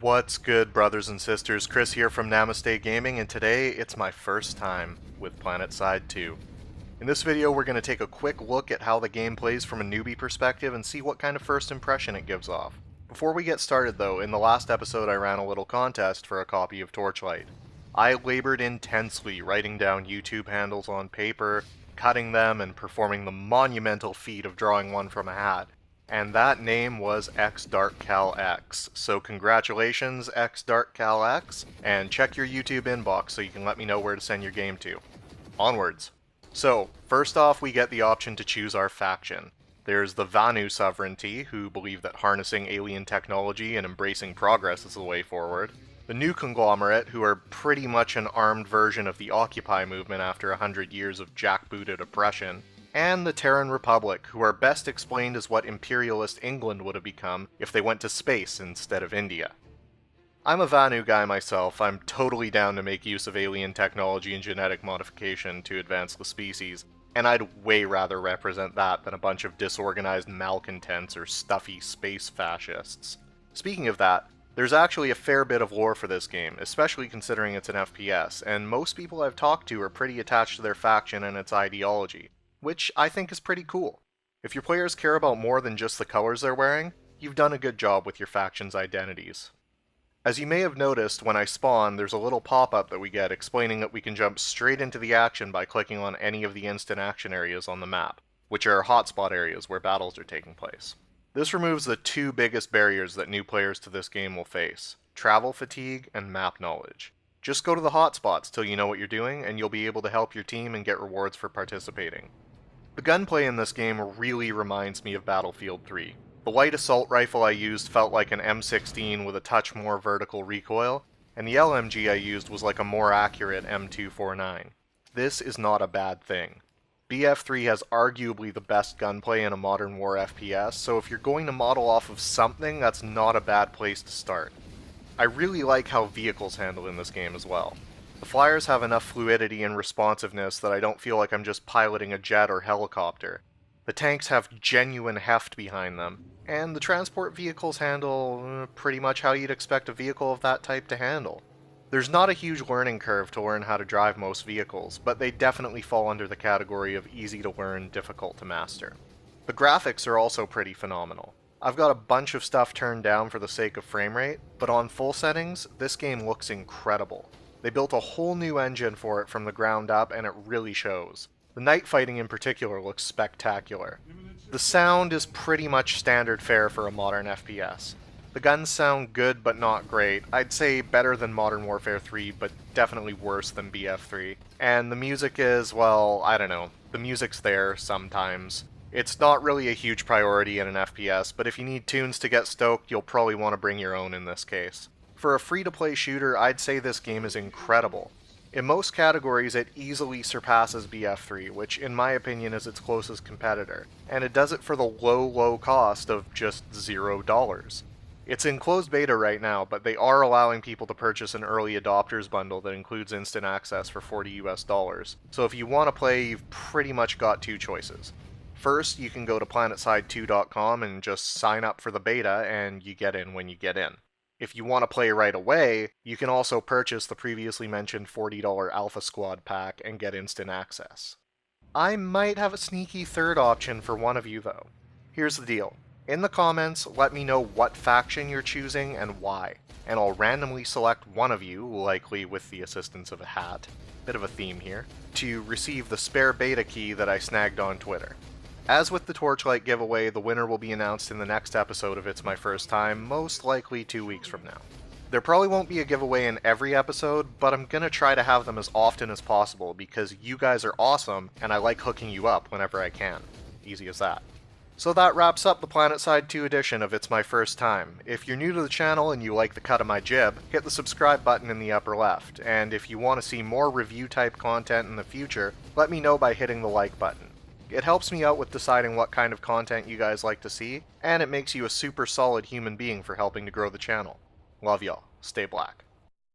What's good, brothers and sisters? Chris here from Namaste Gaming, and today it's my first time with Planetside 2. In this video, we're going to take a quick look at how the game plays from a newbie perspective and see what kind of first impression it gives off. Before we get started though, in the last episode I ran a little contest for a copy of Torchlight. I labored intensely writing down YouTube handles on paper, cutting them, and performing the monumental feat of drawing one from a hat. And that name was xDarkCalX. So congratulations, xDarkCalX, and check your YouTube inbox so you can let me know where to send your game to. Onwards. So, first off, we get the option to choose our faction. There's the Vanu Sovereignty, who believe that harnessing alien technology and embracing progress is the way forward. The New Conglomerate, who are pretty much an armed version of the Occupy movement after 100 years of jackbooted oppression. And the Terran Republic, who are best explained as what imperialist England would have become if they went to space instead of India. I'm a Vanu guy myself. I'm totally down to make use of alien technology and genetic modification to advance the species, and I'd way rather represent that than a bunch of disorganized malcontents or stuffy space fascists. Speaking of that, there's actually a fair bit of lore for this game, especially considering it's an FPS, and most people I've talked to are pretty attached to their faction and its ideology, which I think is pretty cool. If your players care about more than just the colors they're wearing, you've done a good job with your faction's identities. As you may have noticed, when I spawn, there's a little pop-up that we get explaining that we can jump straight into the action by clicking on any of the instant action areas on the map, which are hotspot areas where battles are taking place. This removes the two biggest barriers that new players to this game will face: travel fatigue and map knowledge. Just go to the hotspots till you know what you're doing, and you'll be able to help your team and get rewards for participating. The gunplay in this game really reminds me of Battlefield 3. The light assault rifle I used felt like an M16 with a touch more vertical recoil, and the LMG I used was like a more accurate M249. This is not a bad thing. BF3 has arguably the best gunplay in a modern war FPS, so if you're going to model off of something, that's not a bad place to start. I really like how vehicles handle in this game as well. The flyers have enough fluidity and responsiveness that I don't feel like I'm just piloting a jet or helicopter. The tanks have genuine heft behind them, and the transport vehicles handle pretty much how you'd expect a vehicle of that type to handle. There's not a huge learning curve to learn how to drive most vehicles, but they definitely fall under the category of easy to learn, difficult to master. The graphics are also pretty phenomenal. I've got a bunch of stuff turned down for the sake of frame rate, but on full settings, this game looks incredible. They built a whole new engine for it from the ground up, and it really shows. The night fighting in particular looks spectacular. The sound is pretty much standard fare for a modern FPS. The guns sound good but not great. I'd say better than Modern Warfare 3, but definitely worse than BF3. And the music is, well, I don't know. The music's there sometimes. It's not really a huge priority in an FPS, but if you need tunes to get stoked, you'll probably want to bring your own in this case. For a free-to-play shooter, I'd say this game is incredible. In most categories, it easily surpasses BF3, which in my opinion is its closest competitor, and it does it for the low cost of just $0. It's in closed beta right now, but they are allowing people to purchase an early adopters bundle that includes instant access for $40. So if you want to play, you've pretty much got two choices. First, you can go to planetside2.com and just sign up for the beta, and you get in when you get in. If you want to play right away, you can also purchase the previously mentioned $40 Alpha Squad pack and get instant access. I might have a sneaky third option for one of you though. Here's the deal. In the comments, let me know what faction you're choosing and why, and I'll randomly select one of you, likely with the assistance of a hat, bit of a theme here, to receive the spare beta key that I snagged on Twitter. As with the Torchlight giveaway, the winner will be announced in the next episode of It's My First Time, most likely 2 weeks from now. There probably won't be a giveaway in every episode, but I'm gonna try to have them as often as possible because you guys are awesome and I like hooking you up whenever I can. Easy as that. So that wraps up the Planetside 2 edition of It's My First Time. If you're new to the channel and you like the cut of my jib, hit the subscribe button in the upper left, and if you want to see more review type content in the future, let me know by hitting the like button. It helps me out with deciding what kind of content you guys like to see, and it makes you a super solid human being for helping to grow the channel. Love y'all. Stay black.